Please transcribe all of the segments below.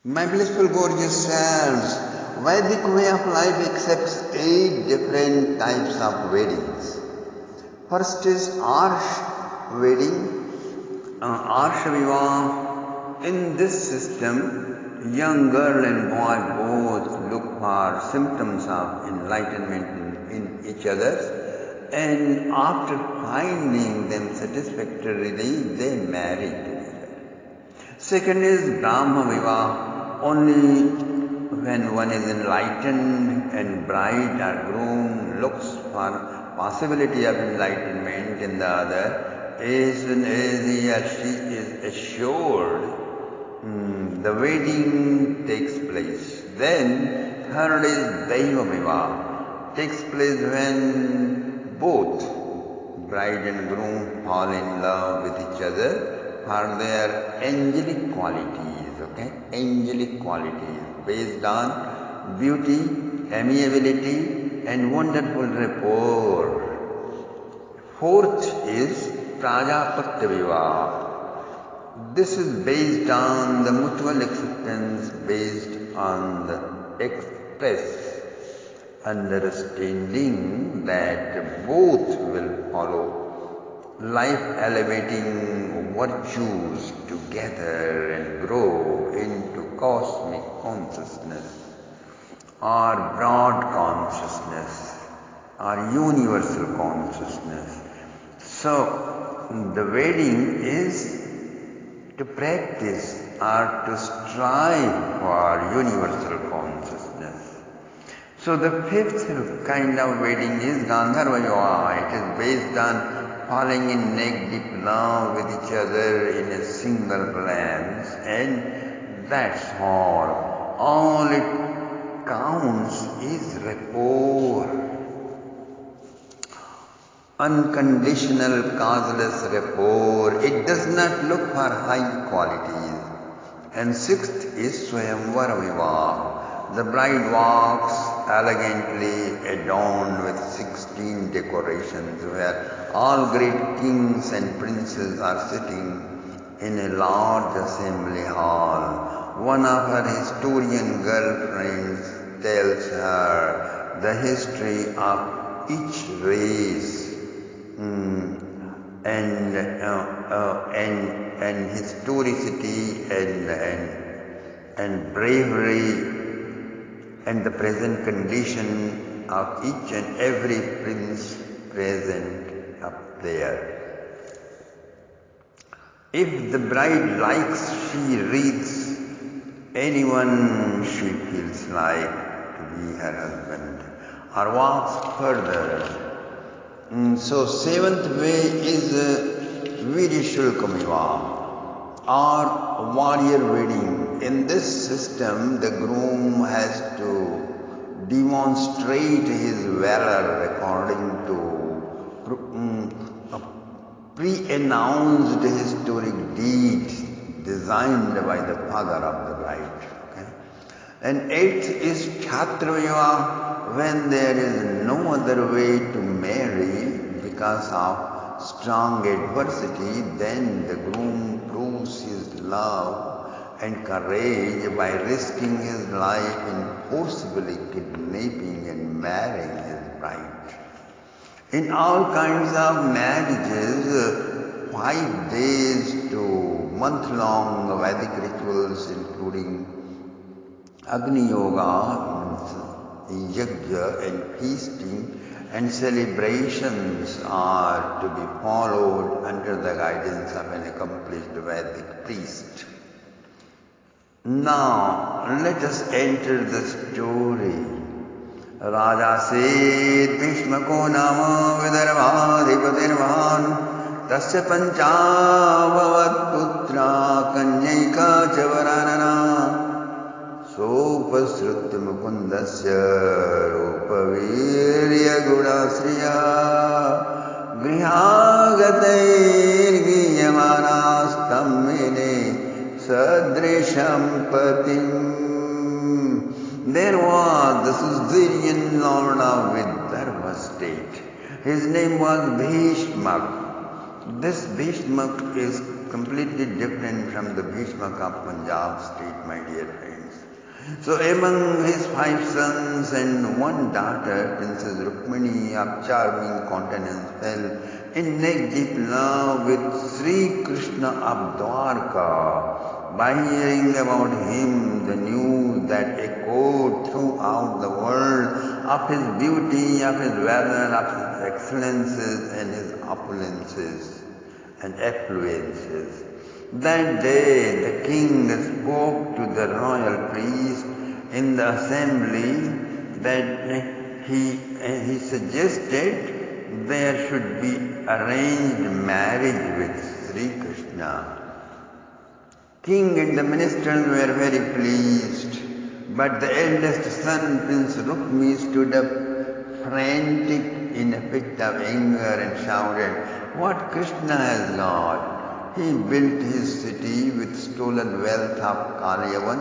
My blissful gorgeous selves, Vedic way of life accepts 8 different types of weddings. First is Arsh wedding, Arsh Vivah. In this system, young girl and boy both look for symptoms of enlightenment in each other, and after finding them satisfactorily, they marry together. Second is Brahma Vivah. Only when one is enlightened and bride or groom looks for possibility of enlightenment in the other, as soon as he or she is assured, the wedding takes place. Then third is Daiva Vivah, takes place when both bride and groom fall in love with each other for their angelic qualities. Angelic qualities based on beauty, amiability, and wonderful rapport. Fourth is Prajapati Vivah. This is based on the mutual acceptance, based on the express understanding that both will follow life elevating virtues together and grow into cosmic consciousness or broad consciousness or universal consciousness. So the wedding is to practice or to strive for universal consciousness. So the fifth kind of wedding is Gandharva Vivah. It is based on falling in neck-deep love with each other in a single glance, and that's all. All it counts is rapport. Unconditional, causeless rapport. It does not look for high qualities. And sixth is Swayamvara Vivah. The bride walks elegantly adorned with 16 decorations where all great kings and princes are sitting in a large assembly hall. One of her historian girlfriends tells her the history of each race and historicity and bravery and the present condition of each and every prince present up there. If the bride likes, she reads anyone she feels like to be her husband, or walks further. So seventh way is Virishulka Vivah, or warrior wedding. In this system, the groom has to demonstrate his valor according to pre-announced historic deeds designed by the father of the bride. And eighth is Chhatra Vivah, when there is no other way to marry because of strong adversity, then the groom proves his love and courage by risking his life in forcibly kidnapping and marrying his bride. In all kinds of marriages, 5 days to month-long Vedic rituals including Agni Yoga, Yajna and feasting and celebrations are to be followed under the guidance of an accomplished Vedic priest. Now, let us enter the story. Raja said, Bhishmako nama vidarbhadhipatirvan tasya panchavavat putra kanyaika chavaranana sopasrutya mukundasya rupavirya gudasriya grihagatir giyamanastam mene Sadrisham Patim. There was the Suzerian Lord of Vidarbha state. His name was Bhishmak. This Bhishmak is completely different from the Bhishmak of Punjab state, my dear friends. So among his 5 sons and 1 daughter, Princess Rukmini of charming countenance fell in neck-deep love with Sri Krishna of Dwarka. By hearing about him, the news that echoed throughout the world of his beauty, of his valor, of his excellences and his opulences and affluences. That day the king spoke to the royal priest in the assembly that he suggested there should be arranged marriage with Sri Krishna. King and the ministers were very pleased, but the eldest son, Prince Rukmini, stood up frantic in a fit of anger and shouted, "What Krishna has got? He built his city with stolen wealth of Kalyavan.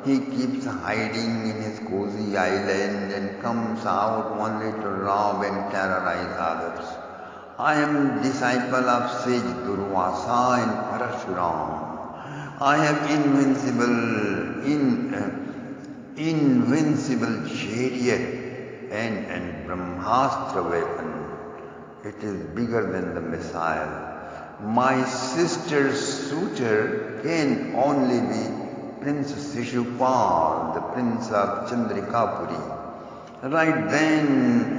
He keeps hiding in his cozy island and comes out only to rob and terrorize others. I am disciple of sage Durvasa and Parashuram. I have invincible chariot and Brahmastra weapon. It is bigger than the missile. My sister's suitor can only be Prince Shishupal, the prince of Chandrikapuri." Right then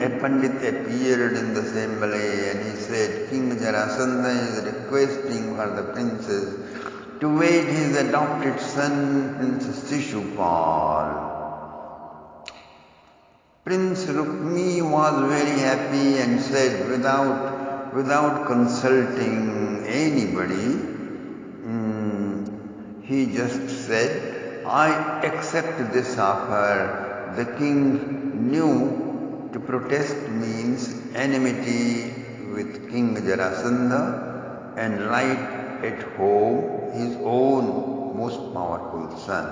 a Pandit appeared in the assembly and he said, "King Jarasandha is requesting for the princess to wed his adopted son, Prince Shishupal." Prince Rukmini was very happy and said, without consulting anybody, he just said, "I accept this offer." The king knew to protest means enmity with King Jarasandha and right at home his own most powerful son,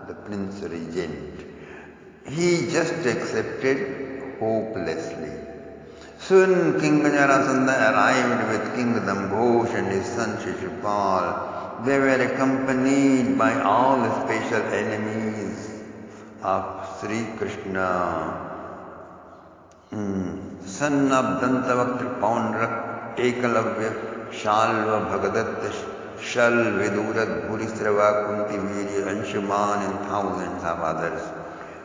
the Prince Regent. He just accepted hopelessly. Soon King Jarasandha arrived with King Dambhosh and his son Shishupal. They were accompanied by all the special enemies of Sri Krishna, son of Dantavaktra Paunrak, Ekalavya, Shalva, Bhagdat, Shal, Vidurat, Bhurisrava, Kunti Virya, Anshuman and thousands of others.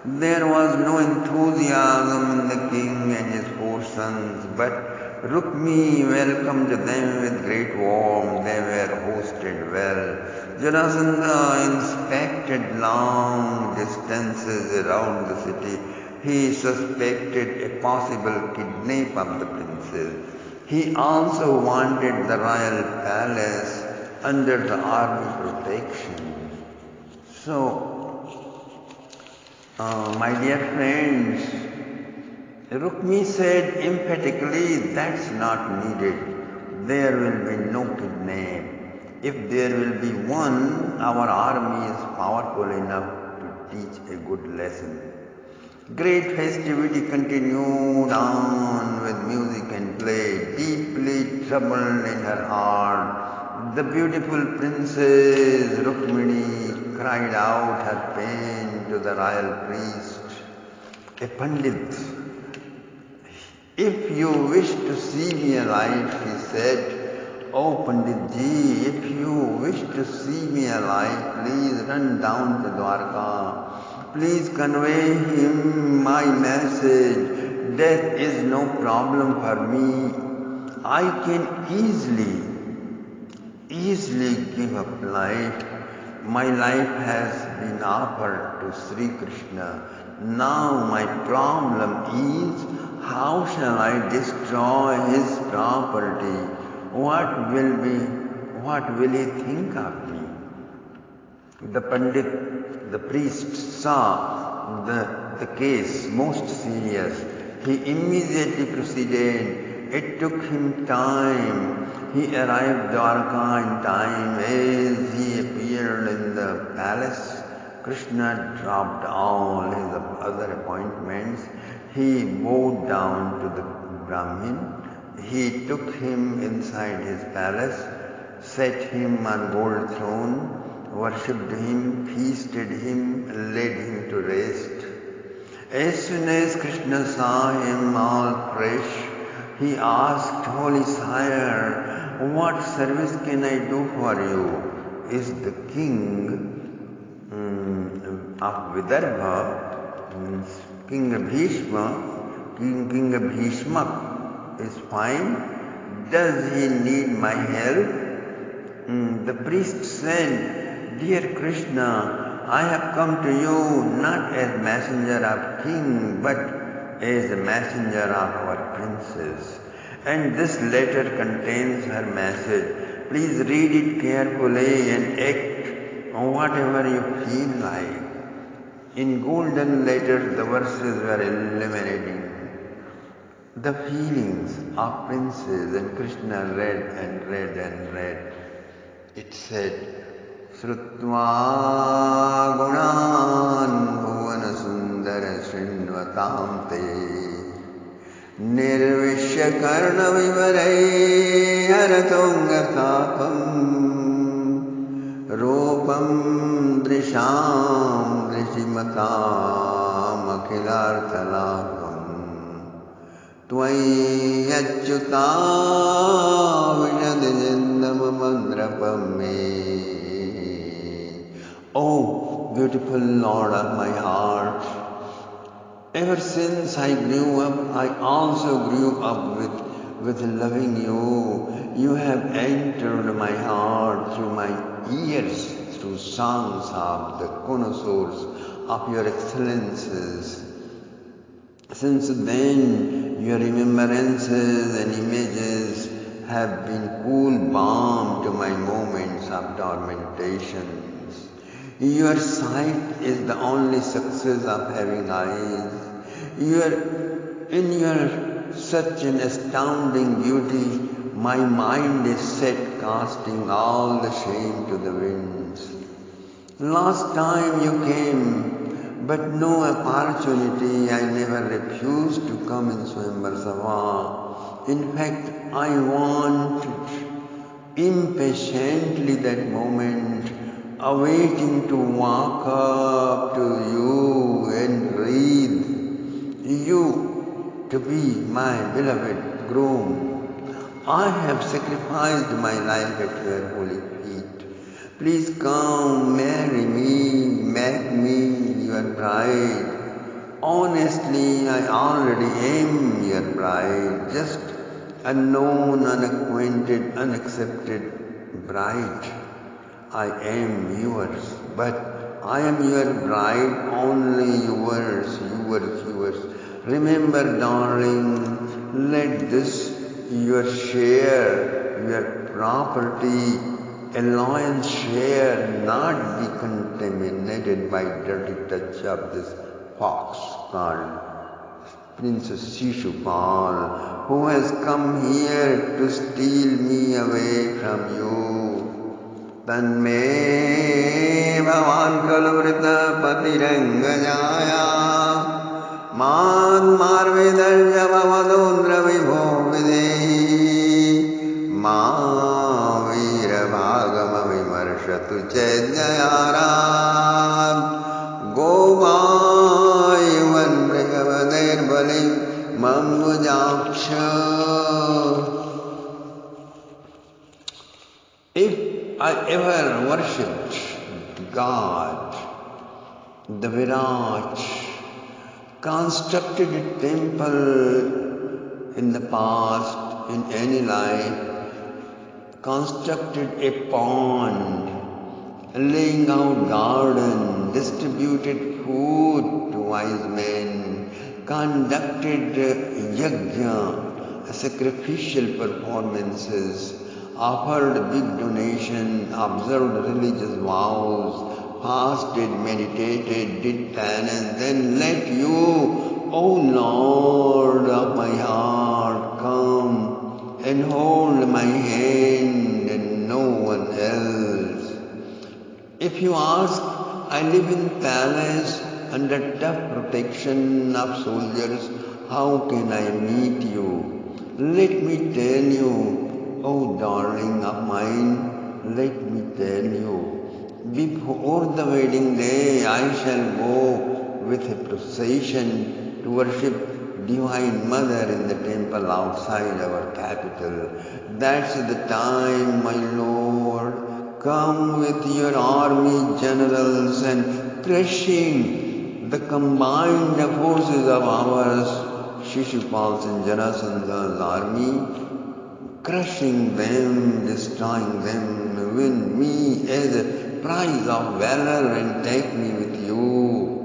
There was no enthusiasm in the king and his 4 sons, but Rukmini welcomed them with great warmth. They were hosted well. Jarasandha inspected long distances around the city. He suspected a possible kidnap of the princess. He also wanted the royal palace under the army protection. So, my dear friends, Rukmini said emphatically, "That's not needed. There will be no kidnap. If there will be one, our army is powerful enough to teach a good lesson." Great festivity continued on with music and play. Deeply troubled in her heart, the beautiful princess Rukmini cried out her pain to the royal priest, a Pandit. "If you wish to see me alive," she said, "Oh Pandit ji, if you wish to see me alive, please run down to Dwarka. Please convey him my message. Death is no problem for me. I can easily give up life. My life has been offered to Sri Krishna. Now my problem is, how shall I destroy his property? What will he think of me?" The Pandit, the priest, saw the case most serious. He immediately proceeded. It took him time. He arrived Dwarka in time. As he appeared in the palace, Krishna dropped all his other appointments. He bowed down to the Brahmin. He took him inside his palace set him on gold throne, worshipped him, feasted him, led him to rest. As soon as Krishna saw him all fresh, he asked, Holy Sire, what service can I do for you? Is the king of Vidarbha, King Bhishma is fine. Does he need my help? The priest said, Dear Krishna, I have come to you not as messenger of king, but as a messenger of our princess. And this letter contains her message. Please read it carefully and act whatever you feel like. In golden letters, the verses were illuminating the feelings of princess, and Krishna read and read and read. It said, Srutva gunan bhuvana sundara srinvatam te nirvishya karna vivarai haratonga tapam rupam drisham drishimatam akhilarthalapam Tvai achyuta vijadijindamamandrapame. Oh, beautiful Lord of my heart, ever since I grew up, I also grew up with loving you. You have entered my heart through my ears, through songs of the connoisseurs of your excellences. Since then, your remembrances and images have been cool balm to my moments of tormentations. Your sight is the only success of having eyes. In your such an astounding beauty, my mind is set casting all the shame to the winds. Last time you came, but no opportunity, I never refused to come in Swayamvar Sabha. In fact, I wanted impatiently that moment, awaiting to walk up to you and breathe you to be my beloved groom. I have sacrificed my life at your holy feet. Please come, marry me, make me your bride. Honestly, I already am your bride, just unknown, unacquainted, unaccepted bride. I am yours, but I am your bride, only yours. Remember, darling, let this your share, your property, alliance share not be contaminated by dirty touch of this fox called Princess Shishupal, who has come here to steal me away from you. Tanme bhavan kalavrita patirangajaya man marvedarja bhavadondra vibho videhi ma veera bhagama vimarshatu chedyayaram gomaivan brigavader balim mambujaksha. If I ever worshipped God, the Virat, constructed a temple in the past, in any life, constructed a pond, laying out garden, distributed food to wise men, conducted yajna, sacrificial performances, offered big donation, observed religious vows, fasted, meditated, did penance, then let you, O Lord of my heart, come and hold my hand and no one else. If you ask, I live in palace under tough protection of soldiers, how can I meet you? Let me tell you, oh darling of mine, let me tell you, before the wedding day I shall go with a procession to worship Divine Mother in the temple outside our capital. That's the time, my Lord. Come with your army generals and crushing the combined forces of ours, Shishupal's and Jarasandha's army, crushing them, destroying them, win me as a prize of valor and take me with you.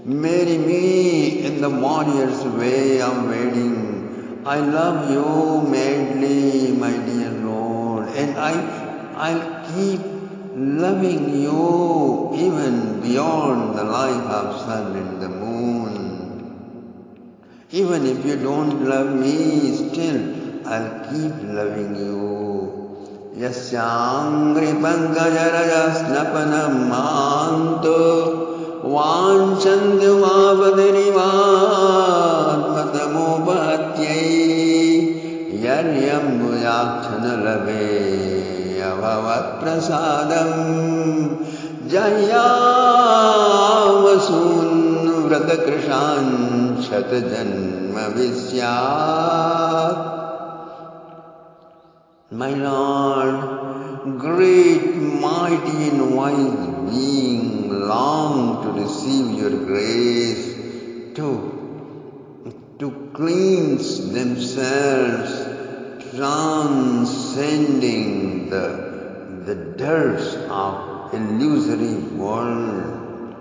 Marry me in the warrior's way of wedding. I love you madly, my dear Lord, and I'll keep loving you even beyond the life of sun and the moon. Even if you don't love me, still I'll keep loving you. Yasyangri pankajaraja snapanam manto vanchandu vavadirivatmatamopatyai yaryam bhuyakshana lave avavat prasadam jayavasun vratakrishan shatajanma visyat. My Lord, great, mighty and wise being, long to receive your grace, to cleanse themselves, transcending the dirt of illusory world,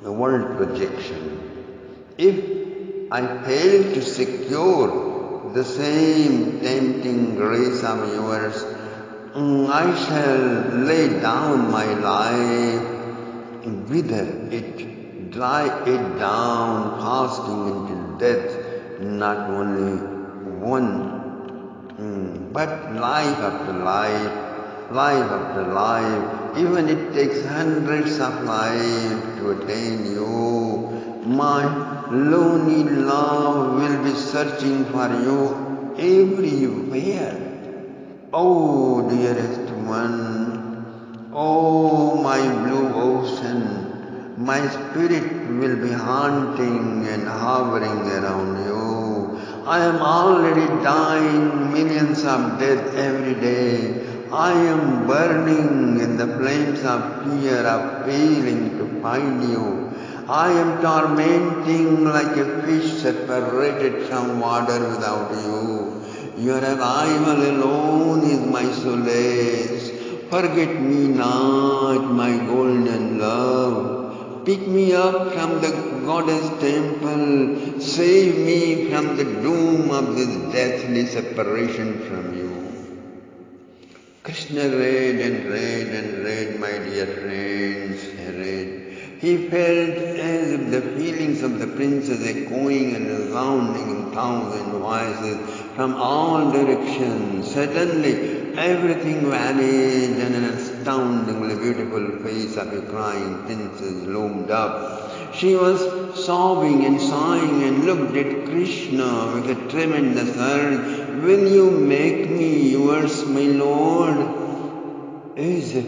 the world projection. If I fail to secure the same tempting grace of yours, I shall lay down my life, wither it, dry it down, fasting until death, not only one, but life after life, life after life. Even it takes hundreds of lives to attain you. My lonely love will be searching for you everywhere. Oh, dearest one, oh, my blue ocean, my spirit will be haunting and hovering around you. I am already dying millions of deaths every day. I am burning in the flames of fear of failing to find you. I am tormenting like a fish separated from water without you. Your arrival alone is my solace. Forget me not, my golden love. Pick me up from the goddess temple. Save me from the doom of this deathly separation from you. Krsna read and read and read, my dear friends, read. He felt as if the feelings of the princess echoing and resounding in thousand voices from all directions. Suddenly, everything vanished and an astoundingly beautiful face of a crying princess loomed up. She was sobbing and sighing and looked at Krishna with a tremendous urge. Will you make me yours, my Lord? As if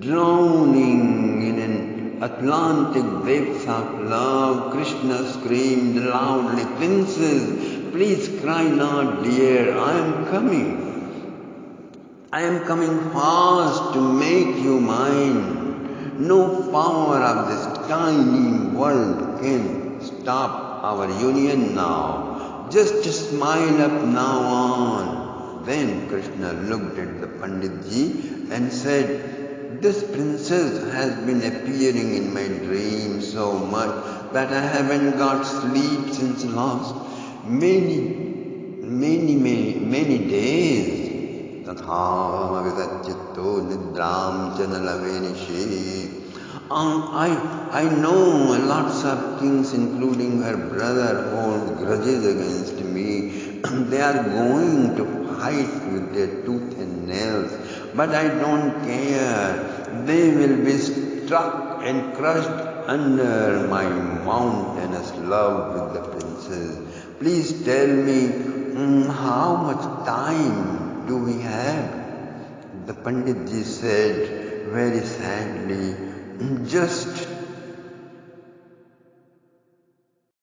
drowning in an Atlantic depths of love, Krishna screamed loudly, Princess, please cry not, dear, I am coming. I am coming fast to make you mine. No power of this tiny world can stop our union now. Just smile up now on. Then Krishna looked at the Panditji and said, this princess has been appearing in my dreams so much that I haven't got sleep since last many days. Tatha vidatchitto nidram chanalavenishi. I know lots of kings, including her brother, hold grudges against me. They are going to fight with their tooth and nails. But I don't care. They will be struck and crushed under my mountainous love with the princess. Please tell me how much time do we have? The Pandit ji said very sadly, just